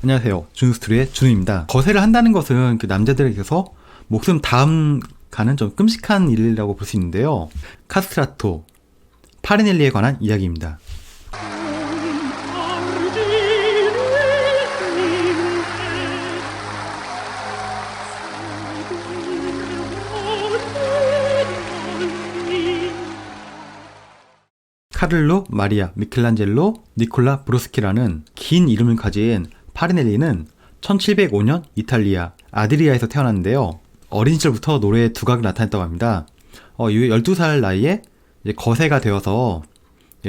안녕하세요. 준우스토리의 준우입니다. 거세를 한다는 것은 그 남자들에게서 목숨 다음 가는 좀 끔찍한 일이라고 볼 수 있는데요. 카스트라토, 파리넬리에 관한 이야기입니다. 카를로 마리아 미켈란젤로 니콜라 브로스키라는 긴 이름을 가진 파리넬리는 1705년 이탈리아 아드리아에서 태어났는데요. 어린 시절부터 노래의 두각을 나타냈다고 합니다. 12살 나이에 이제 거세가 되어서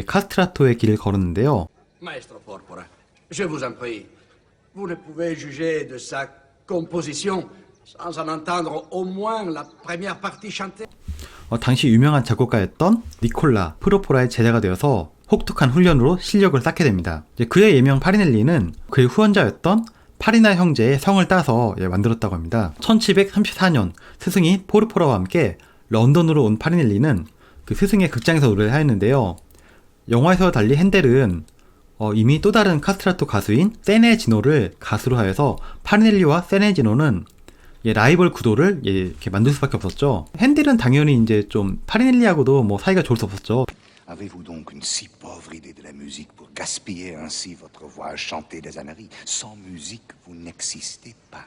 카스트라토의 길을 걸었는데요. Maestro Porpora, je vous en prie, vous ne pouvez juger de sa composition sans en entendre au moins la première partie chantée. 당시 유명한 작곡가였던 니콜라 프로포라의 제자가 되어서 혹독한 훈련으로 실력을 쌓게 됩니다. 그의 예명 파리넬리는 그의 후원자였던 파리나 형제의 성을 따서 만들었다고 합니다. 1734년 스승이 포르포라와 함께 런던으로 온 파리넬리는 그 스승의 극장에서 노래를 하였는데요. 영화에서 달리 핸델은 이미 또 다른 카스트라토 가수인 세네지노를 가수로 하여서 파리넬리와 세네지노는 라이벌 구도를 이렇게 만들 수밖에 없었죠. 핸델은 당연히 이제 좀 파리넬리하고도 뭐 사이가 좋을 수 없었죠. Avez-vous donc une si pauvre idée de la musique pour gaspiller ainsi votre voix à chanter des âneries? Sans musique, vous n'existez pas.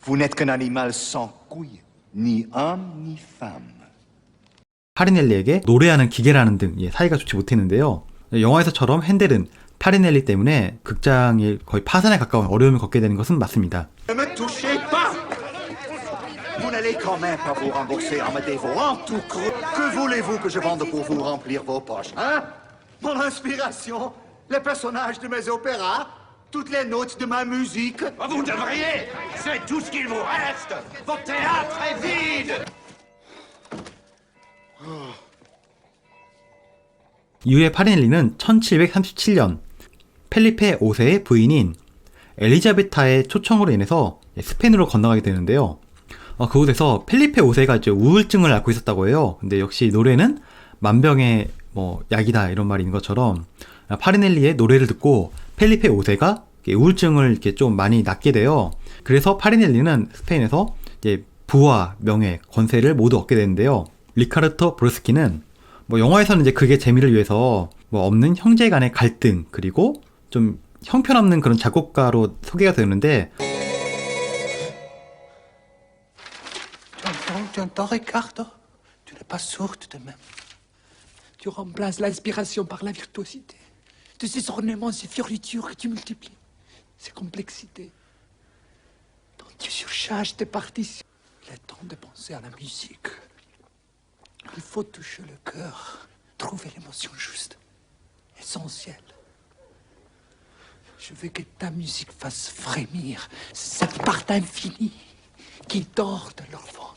Vous n'êtes qu'un animal sans couilles, ni homme ni femme. 파리넬리에게 노래하는 기계라는 등 사이가 좋지 못했는데요. 영화에서처럼 핸델은 파리넬리 때문에 극장이 거의 파산에 가까운 어려움을 겪게 되는 것은 맞습니다. Ne me touchez pas! Vous n'allez quand même pas vous rembourser en me dévorant tout cru. Que voulez-vous que je vende pour vous remplir vos poches, hein? Mon inspiration, les personnages de mes opéras, toutes les notes de ma musique. Vous devriez! C'est tout ce qu'il vous reste! Votre théâtre est vide! 이후에 파리넬리는 1737년 펠리페 5세의 부인인 엘리자베타의 초청으로 인해서 스페인으로 건너가게 되는데요. 그곳에서 펠리페 5세가 이제 우울증을 앓고 있었다고 해요. 근데 역시 노래는 만병의 약이다 이런 말인 것처럼 파리넬리의 노래를 듣고 펠리페 5세가 우울증을 이렇게 좀 많이 낫게 돼요. 그래서 파리넬리는 스페인에서 이제 부와 명예, 권세를 모두 얻게 되는데요. 리카르토 브로스키는 영화에서는 이제 그게 재미를 위해서 없는 형제 간의 갈등 그리고 좀 형편없는 그런 작곡가로 소개가 되는데 Tu entends, Ricardo? Tu n'es pas sourde de même. Tu remplaces l'inspiration par la virtuosité. De ces ornements, ces fioritures que tu multiplies, ces complexités. Donc tu surcharges tes partitions. Il est temps de penser à la musique. Il faut toucher le cœur, trouver l'émotion juste, essentielle. Je veux que ta musique fasse frémir cette part infinie qui dort de leur ventre.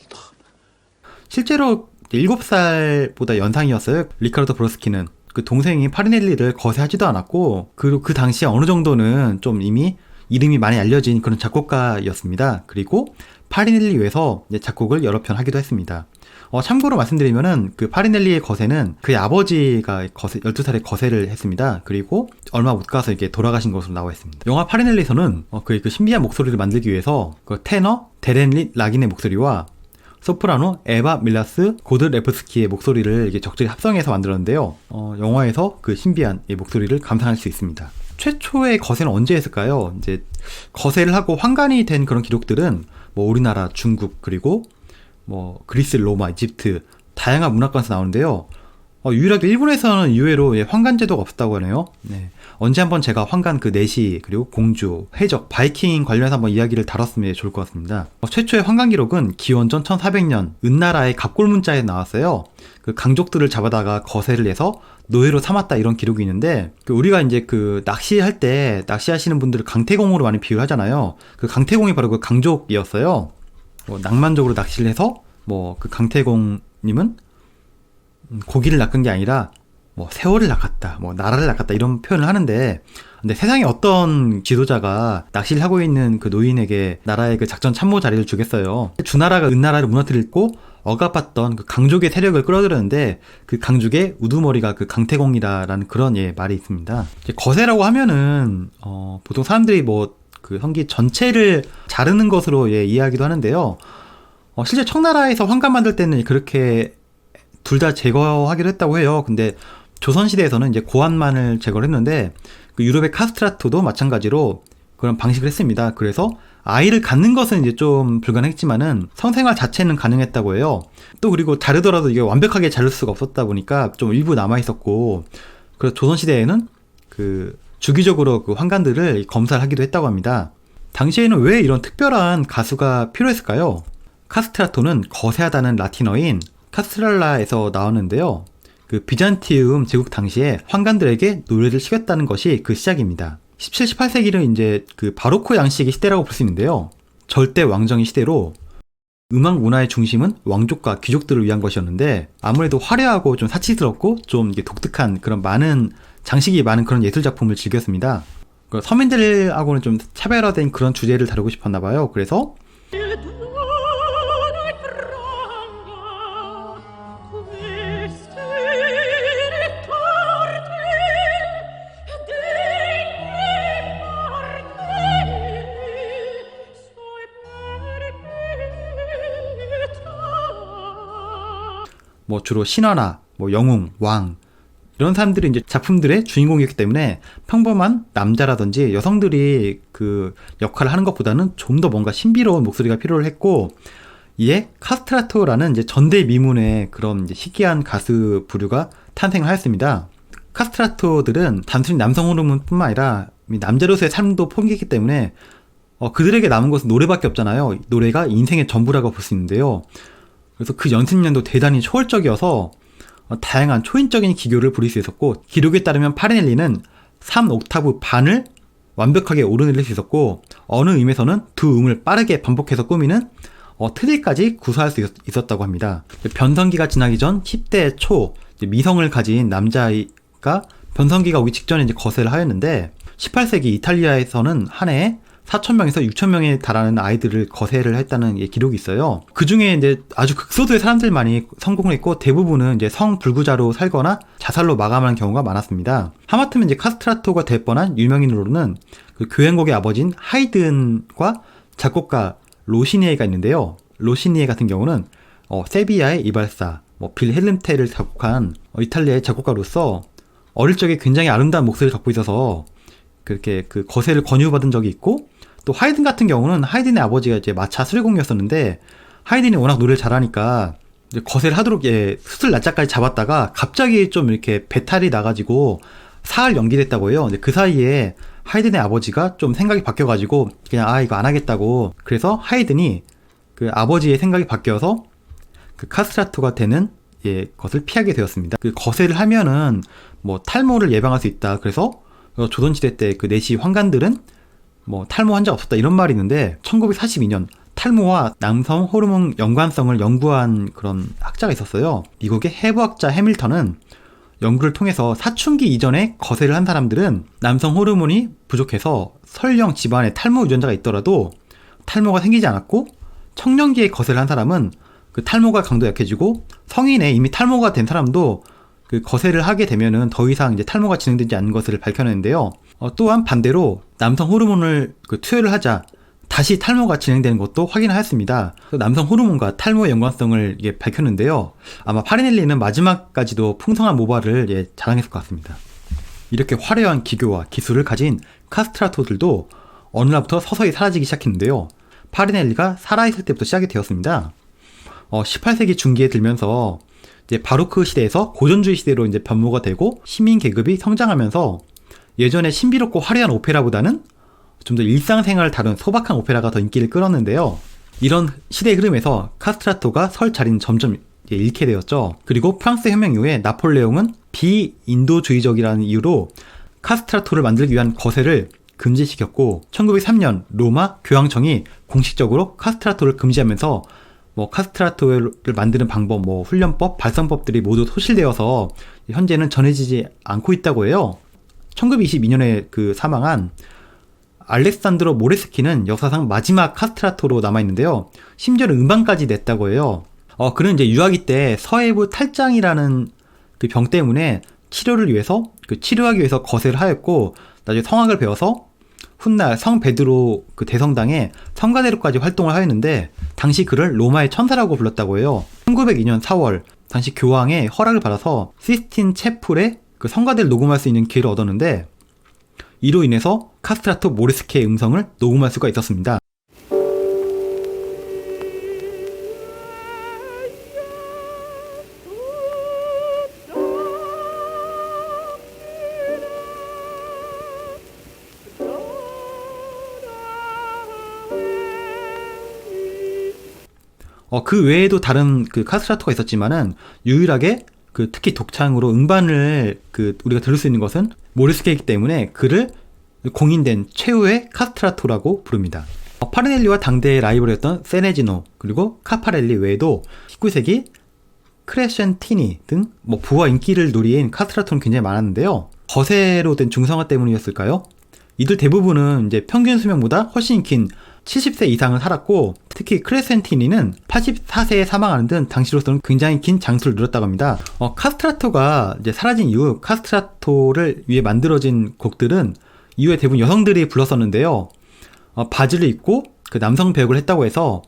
실제로 7살보다 연상이었어요. 리카르도 브로스키는. 그 동생이 파리넬리를 거세하지도 않았고 그리고 그 당시에 어느 정도는 좀 이미 이름이 많이 알려진 그런 작곡가였습니다. 그리고 파리넬리 위해서 작곡을 여러 편 하기도 했습니다. 참고로 말씀드리면은 그 파리넬리의 거세는 그의 아버지가 12살에 거세를 했습니다. 그리고 얼마 못 가서 이렇게 돌아가신 것으로 나와 있습니다. 영화 파리넬리에서는 그의 그 신비한 목소리를 만들기 위해서 그 테너 데렌 라긴의 목소리와 소프라노 에바 밀라스 고드레프스키의 목소리를 이게 적절히 합성해서 만들었는데요. 영화에서 그 신비한 이 목소리를 감상할 수 있습니다. 최초의 거세는 언제 했을까요? 이제 거세를 하고 환관이 된 그런 기록들은 우리나라, 중국, 그리고 그리스, 로마, 이집트 다양한 문화권에서 나오는데요. 유일하게 일본에서는 의외로 환관 제도가 없었다고 하네요. 네. 언제 한번 제가 환관 그 내시 그리고 공주, 해적, 바이킹 관련해서 한번 이야기를 다뤘으면 좋을 것 같습니다. 최초의 환관 기록은 기원전 1400년 은나라의 갑골문자에 나왔어요. 그 강족들을 잡아다가 거세를 해서 노예로 삼았다 이런 기록이 있는데 우리가 이제 그 낚시할 때 낚시하시는 분들을 강태공으로 많이 비유하잖아요. 그 강태공이 바로 그 강족이었어요. 낭만적으로 낚시를 해서 그 강태공님은 고기를 낚은 게 아니라 세월을 낚았다, 나라를 낚았다 이런 표현을 하는데 근데 세상에 어떤 지도자가 낚시를 하고 있는 그 노인에게 나라의 그 작전 참모 자리를 주겠어요. 주나라가 은나라를 무너뜨리고 억압했던 그 강족의 세력을 끌어들였는데 그 강족의 우두머리가 그 강태공이다라는 그런 말이 있습니다. 거세라고 하면은 보통 사람들이 그 성기 전체를 자르는 것으로 예, 이해하기도 하는데요. 실제 청나라에서 환관 만들 때는 그렇게 둘 다 제거하기로 했다고 해요. 근데 조선시대에서는 이제 고환만을 제거를 했는데 그 유럽의 카스트라토도 마찬가지로 그런 방식을 했습니다. 그래서 아이를 갖는 것은 이제 좀 불가능했지만은 성생활 자체는 가능했다고 해요. 또 그리고 자르더라도 이게 완벽하게 자를 수가 없었다 보니까 좀 일부 남아 있었고, 그래서 조선시대에는 그 주기적으로 그 환관들을 검사를 하기도 했다고 합니다. 당시에는 왜 이런 특별한 가수가 필요했을까요? 카스트라토는 거세하다는 라틴어인 카스트랄라에서 나왔는데요. 그 비잔티움 제국 당시에 환관들에게 노래를 시켰다는 것이 그 시작입니다. 17, 18세기는 이제 그 바로크 양식의 시대라고 볼 수 있는데요. 절대 왕정의 시대로 음악 문화의 중심은 왕족과 귀족들을 위한 것이었는데, 아무래도 화려하고 좀 사치스럽고 좀 이게 독특한 그런 많은 장식이 많은 그런 예술 작품을 즐겼습니다. 서민들하고는 좀 차별화된 그런 주제를 다루고 싶었나 봐요. 그래서 뭐 주로 신하나 뭐 영웅, 왕 이런 사람들이 이제 작품들의 주인공이었기 때문에 평범한 남자라든지 여성들이 그 역할을 하는 것보다는 좀 더 뭔가 신비로운 목소리가 필요를 했고, 이에 카스트라토라는 이제 전대미문의 그런 이제 희귀한 가수 부류가 탄생을 하였습니다. 카스트라토들은 단순히 남성 호르몬뿐만 아니라 남자로서의 삶도 포기했기 때문에 그들에게 남은 것은 노래밖에 없잖아요. 노래가 인생의 전부라고 볼 수 있는데요. 그래서 그 연습량도 대단히 초월적이어서 다양한 초인적인 기교를 부릴 수 있었고, 기록에 따르면 파리넬리는 3옥타브 반을 완벽하게 오르내릴 수 있었고, 어느 음에서는 두 음을 빠르게 반복해서 꾸미는 트리까지 구사할 수 있었다고 합니다. 변성기가 지나기 전 10대 초 미성을 가진 남자아이가 변성기가 오기 직전에 이제 거세를 하였는데, 18세기 이탈리아에서는 한 해에 4,000명에서 6,000명에 달하는 아이들을 거세를 했다는 기록이 있어요. 그 중에 이제 아주 극소수의 사람들만이 성공을 했고, 대부분은 이제 성불구자로 살거나 자살로 마감하는 경우가 많았습니다. 하마터면 이제 카스트라토가 될 뻔한 유명인으로는 그 교향곡의 아버지인 하이든과 작곡가 로시니에가 있는데요. 로시니에 같은 경우는 세비야의 이발사, 빌헬름테를 작곡한 이탈리아의 작곡가로서 어릴 적에 굉장히 아름다운 목소리를 갖고 있어서 그렇게 그 거세를 권유받은 적이 있고, 또 하이든 같은 경우는 하이든의 아버지가 이제 마차 수레공이었었는데, 하이든이 워낙 노래를 잘하니까 이제 거세를 하도록 수술 날짜까지 잡았다가 갑자기 좀 이렇게 배탈이 나가지고 사흘 연기됐다고 해요. 근데 그 사이에 하이든의 아버지가 좀 생각이 바뀌어가지고 그냥 이거 안 하겠다고, 그래서 하이든이 그 아버지의 생각이 바뀌어서 그 카스트라토가 되는 것을 피하게 되었습니다. 그 거세를 하면은 뭐 탈모를 예방할 수 있다. 그래서 조선시대 때 그 내시 환관들은 뭐 탈모 환자가 없었다 이런 말이 있는데, 1942년 탈모와 남성 호르몬 연관성을 연구한 그런 학자가 있었어요. 미국의 해부학자 해밀턴은 연구를 통해서 사춘기 이전에 거세를 한 사람들은 남성 호르몬이 부족해서 설령 집안에 탈모 유전자가 있더라도 탈모가 생기지 않았고, 청년기에 거세를 한 사람은 그 탈모가 강도 약해지고, 성인에 이미 탈모가 된 사람도 그 거세를 하게 되면은 더 이상 이제 탈모가 진행되지 않는 것을 밝혀냈는데요. 또한 반대로 남성 호르몬을 투여를 하자 다시 탈모가 진행되는 것도 확인하였습니다. 남성 호르몬과 탈모의 연관성을 밝혔는데요. 아마 파리넬리는 마지막까지도 풍성한 모발을 자랑했을 것 같습니다. 이렇게 화려한 기교와 기술을 가진 카스트라토들도 어느 날부터 서서히 사라지기 시작했는데요. 파리넬리가 살아있을 때부터 시작이 되었습니다. 18세기 중기에 들면서 이제 바로크 시대에서 고전주의 시대로 이제 변모가 되고, 시민 계급이 성장하면서 예전에 신비롭고 화려한 오페라보다는 좀 더 일상생활을 다룬 소박한 오페라가 더 인기를 끌었는데요. 이런 시대의 흐름에서 카스트라토가 설 자리는 점점 잃게 되었죠. 그리고 프랑스 혁명 이후에 나폴레옹은 비인도주의적이라는 이유로 카스트라토를 만들기 위한 거세를 금지시켰고, 1903년 로마 교황청이 공식적으로 카스트라토를 금지하면서 카스트라토를 만드는 방법, 훈련법, 발성법들이 모두 소실되어서 현재는 전해지지 않고 있다고 해요. 1922년에 그 사망한 알렉산드로 모레스키는 역사상 마지막 카스트라토로 남아있는데요. 심지어는 음반까지 냈다고 해요. 그는 이제 유아기 때 서해부 탈장이라는 그 병 때문에 치료를 위해서, 치료하기 위해서 거세를 하였고, 나중에 성악을 배워서 훗날 성 베드로 그 대성당의 성가대로까지 활동을 하였는데 당시 그를 로마의 천사라고 불렀다고 해요. 1902년 4월 당시 교황의 허락을 받아서 시스틴 채플에 그 성가대를 녹음할 수 있는 기회를 얻었는데 이로 인해서 카스트라토 모레스케의 음성을 녹음할 수가 있었습니다. 그 외에도 다른 그 카스트라토가 있었지만은 유일하게 그 특히 독창으로 음반을 그 우리가 들을 수 있는 것은 모레스케이기 때문에 그를 공인된 최후의 카스트라토라고 부릅니다. 파리넬리와 당대의 라이벌이었던 세네지노 그리고 카파렐리 외에도 19세기 크레센티니 등 부와 인기를 누린 카스트라토는 굉장히 많았는데요. 거세로 된 중성화 때문이었을까요? 이들 대부분은 이제 평균 수명보다 훨씬 긴 70세 이상을 살았고 특히 크레센티니는 84세에 사망하는 등 당시로서는 굉장히 긴 장수를 누렸다고 합니다. 카스트라토가 이제 사라진 이후 카스트라토를 위해 만들어진 곡들은 이후에 대부분 여성들이 불렀었는데요. 바지를 입고 그 남성 배역을 했다고 해서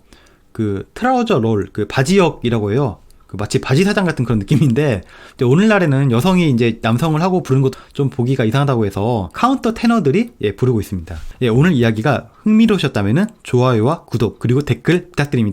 그 트라우저 롤, 그 바지역이라고 해요. 그 마치 바지 사장 같은 그런 느낌인데 오늘날에는 여성이 이제 남성을 하고 부르는 것도 좀 보기가 이상하다고 해서 카운터 테너들이 부르고 있습니다. 오늘 이야기가 흥미로우셨다면 좋아요와 구독 그리고 댓글 부탁드립니다.